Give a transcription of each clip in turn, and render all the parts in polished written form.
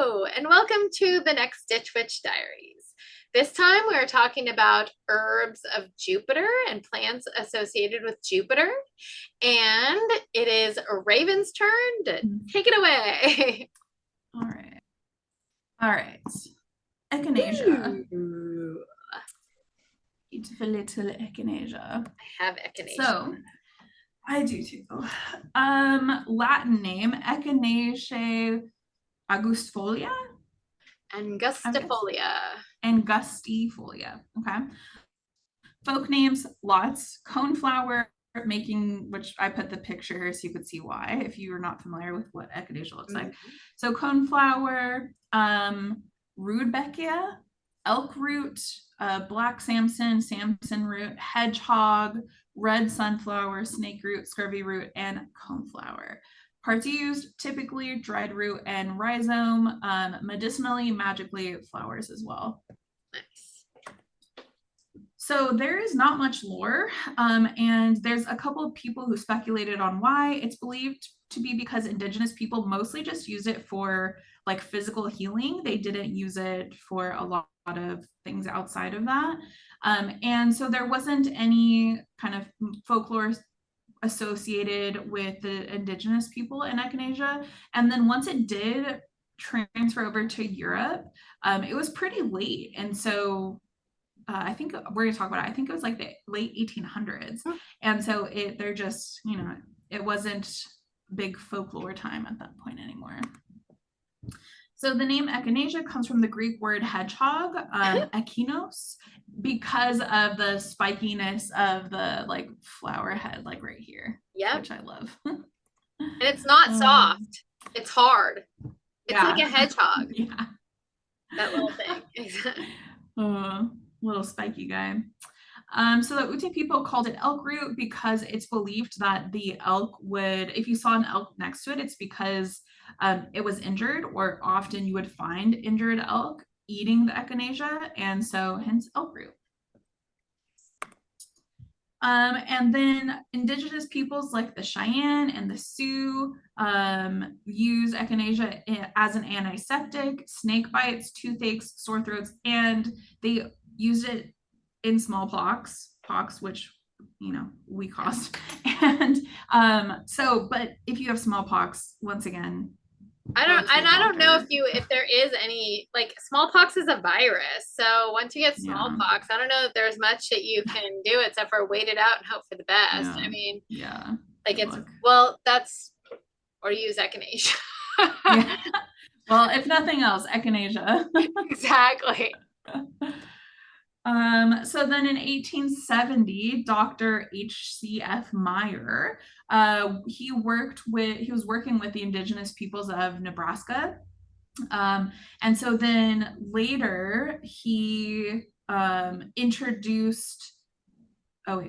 Hello, and welcome to the next Ditch Witch Diaries. This time we're talking about herbs of Jupiter and plants associated with Jupiter. And it is Raven's turn to take it away. All right. All right. Echinacea. Beautiful little echinacea. I have echinacea. So, I do too. Latin name, Echinacea angustifolia. Angustifolia. Angustifolia. Okay. Folk names, lots. Coneflower, making, which I put the picture here so you could see why, if you are not familiar with what echinacea looks like. So coneflower, rudbeckia, elk root, black sampson, sampson root, hedgehog, red sunflower, snake root, scurvy root, and coneflower. Parts used, typically dried root and rhizome, medicinally, magically, flowers as well. Nice. So there is not much lore, and there's a couple of people who speculated on why. It's believed to be because indigenous people mostly just use it for like physical healing. They didn't use it for a lot of things outside of that. And so there wasn't any kind of folklore associated with the indigenous people in Echinacea. And then once it did transfer over to Europe, it was pretty late. And so I think we're going to talk about it. I think it was like the late 1800s. And so they're just, it wasn't big folklore time at that point anymore. So the name Echinacea comes from the Greek word hedgehog, ekhinos, because of the spikiness of the like flower head, like right here. Yeah, which I love. And it's not soft. It's hard. It's like a hedgehog. Yeah. That little thing. Little spiky guy. So the Ute people called it elk root because it's believed that the elk would, if you saw an elk next to it, it's because it was injured, or often you would find injured elk eating the echinacea, and so hence elk root. And then indigenous peoples like the Cheyenne and the Sioux use echinacea as an antiseptic, snake bites, toothaches, sore throats, and they used it in smallpox, which we caused. And but if you have smallpox, once again, I don't know if there is any, like, smallpox is a virus. So once you get smallpox, I don't know if there's much that you can do except for wait it out and hope for the best. I mean, like or use echinacea. Well, if nothing else, echinacea. Exactly. So then in 1870, Dr. H.C.F. Meyer, he was working with the indigenous peoples of Nebraska. And so then later he introduced, so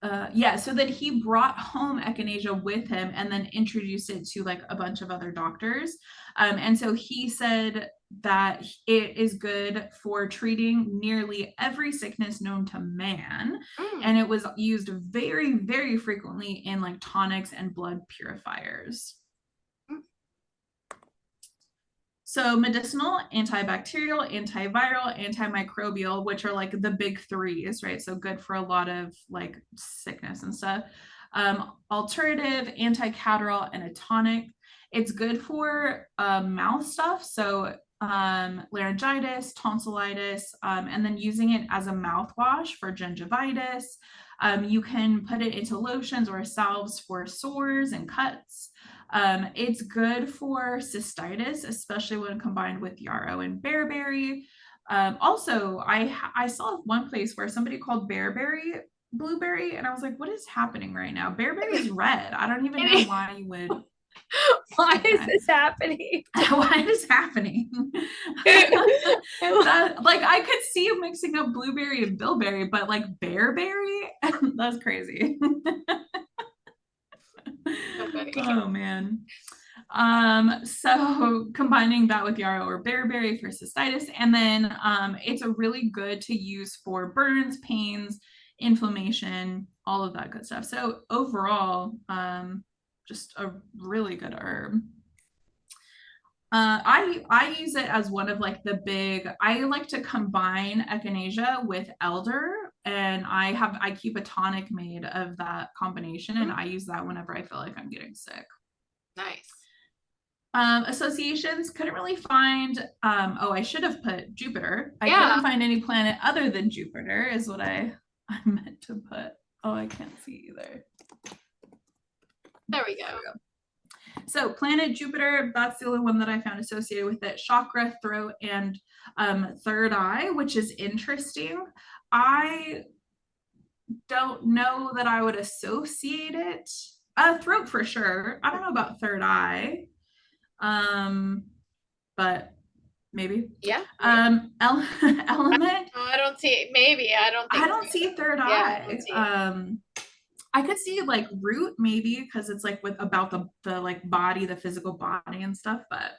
then he brought home echinacea with him and then introduced it to like a bunch of other doctors. And so he said that it is good for treating nearly every sickness known to man. And it was used very, very frequently in like tonics and blood purifiers. So medicinal, antibacterial, antiviral, antimicrobial, which are like the big threes, right? So good for a lot of like sickness and stuff. Alternative, anti-catarrhal, and a tonic. It's good for mouth stuff. So laryngitis, tonsillitis, and then using it as a mouthwash for gingivitis. You can put it into lotions or salves for sores and cuts. It's good for cystitis, especially when combined with yarrow and bearberry. Also, I saw one place where somebody called bearberry blueberry, and I was like, what is happening right now? Bearberry is red. I don't even know why you would. Why is this happening? Why is this happening? Like, I could see you mixing up blueberry and bilberry, but like bearberry? That's crazy. Oh man. So combining that with yarrow or bearberry for cystitis, and then it's a really good to use for burns, pains, inflammation, all of that good stuff. So overall, just a really good herb. I use it as one of like the big, I like to combine echinacea with elder, and I keep a tonic made of that combination, and I use that whenever I feel like I'm getting sick. Nice. Associations, couldn't really find, oh, I should have put Jupiter. I Yeah. couldn't find any planet other than Jupiter is what I meant to put. Oh, I can't see either. There we go. So planet Jupiter, that's the only one that I found associated with it. Chakra, throat, and third eye, which is interesting. I don't know that I would associate it. Throat for sure. I don't know about third eye. But maybe. Yeah. Element. I don't see, maybe. I don't see third eye. I could see like root maybe because it's like with about the like body, the physical body and stuff, but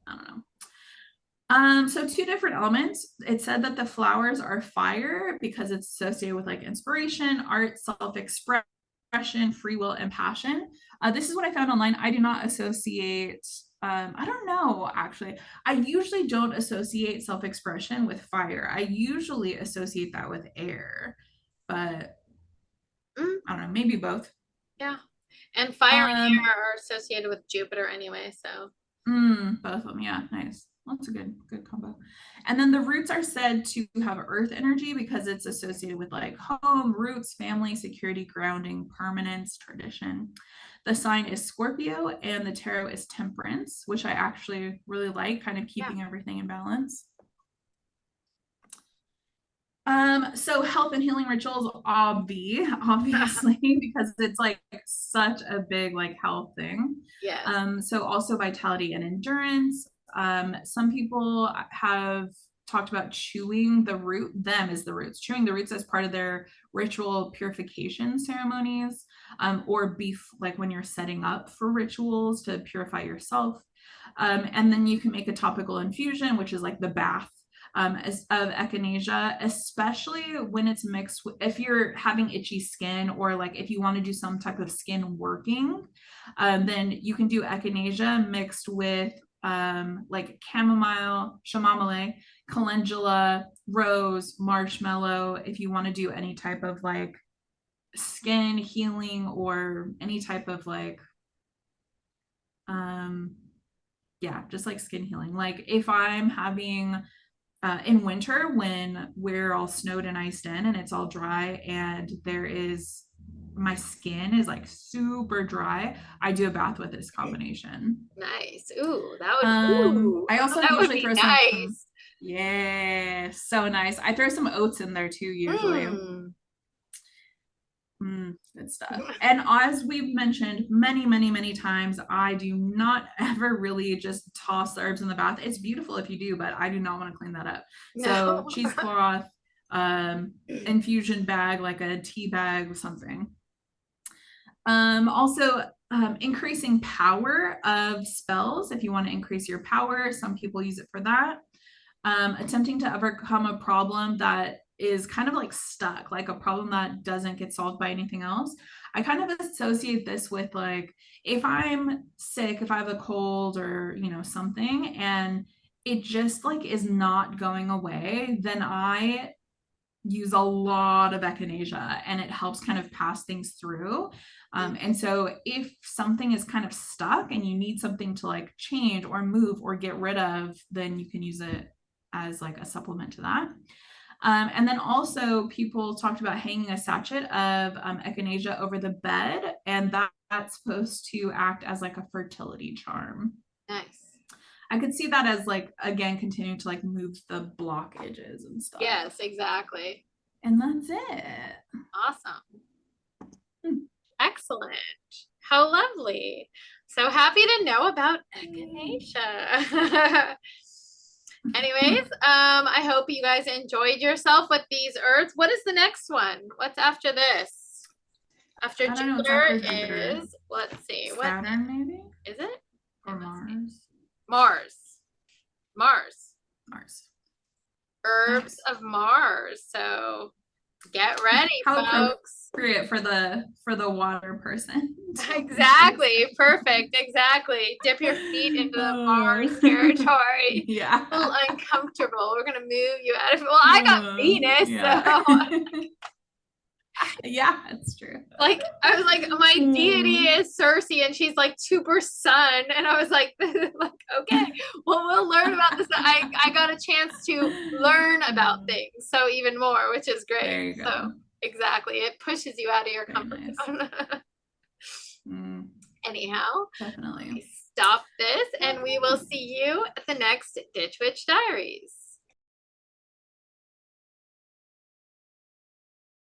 I don't know. So two different elements. It said that the flowers are fire because it's associated with like inspiration, art, self-expression, free will, and passion. This is what I found online. I do not associate, I don't know, actually. I usually don't associate self-expression with fire. I usually associate that with air, but I don't know, maybe both. Yeah. And fire and air are associated with Jupiter anyway, so. Both of them, yeah, nice. That's a good combo. And then the roots are said to have earth energy because it's associated with like home, roots, family, security, grounding, permanence, tradition. The sign is Scorpio and the tarot is Temperance, which I actually really like, kind of keeping everything in balance. So health and healing rituals, obviously, because it's like such a big like health thing. Yeah. So also vitality and endurance. Some people have talked about chewing the root, chewing the roots as part of their ritual purification ceremonies, or beef, like when you're setting up for rituals to purify yourself. And then you can make a topical infusion, which is like the bath of echinacea, especially when it's mixed with, if you're having itchy skin or like if you want to do some type of skin working, then you can do echinacea mixed with like chamomile, chamomile, calendula, rose, marshmallow, if you want to do any type of like skin healing or any type of like yeah, just like skin healing. Like if I'm having in winter when we're all snowed and iced in and it's all dry and my skin is like super dry, I do a bath with this combination. Nice. Ooh, that would I also that usually would be throw nice. Yeah, so nice. I throw some oats in there too usually. Good stuff. And as we've mentioned many times, I do not ever really just toss the herbs in the bath. It's beautiful if you do, but I do not want to clean that up. No. So cheesecloth, infusion bag, like a tea bag or something. Also, increasing power of spells. If you want to increase your power, some people use it for that. Attempting to overcome a problem that is kind of like stuck, like a problem that doesn't get solved by anything else. I kind of associate this with like, if I'm sick, if I have a cold or, something, and it just like is not going away, then I use a lot of echinacea and it helps kind of pass things through. And so if something is kind of stuck and you need something to like change or move or get rid of, then you can use it as like a supplement to that. And then also people talked about hanging a sachet of echinacea over the bed, and that's supposed to act as like a fertility charm. Nice. I could see that as like, again, continuing to like move the blockages and stuff. Yes, exactly. And that's it. Awesome. Excellent. How lovely. So happy to know about echinacea. Anyways, I hope you guys enjoyed yourself with these herbs. What is the next one? What's after this? After Jupiter is, let's see. Saturn, maybe? Is it? Or Mars? Mars. Mars. Herbs of Mars. So Get ready, How folks. appropriate for the water person. Exactly. Perfect. Exactly. Dip your feet into the Mars territory. Yeah. A little uncomfortable. We're gonna move you out of it. Well, I got Venus, yeah. so yeah, that's true. like I was like, my deity is Circe, and she's like super sun, and I was like, okay, well, we'll learn about this. I got a chance to learn about things, so even more, which is great. There you go. So exactly, it pushes you out of your Very comfort nice. zone. Anyhow, definitely. stop this, and we will see you at the next Ditch Witch Diaries.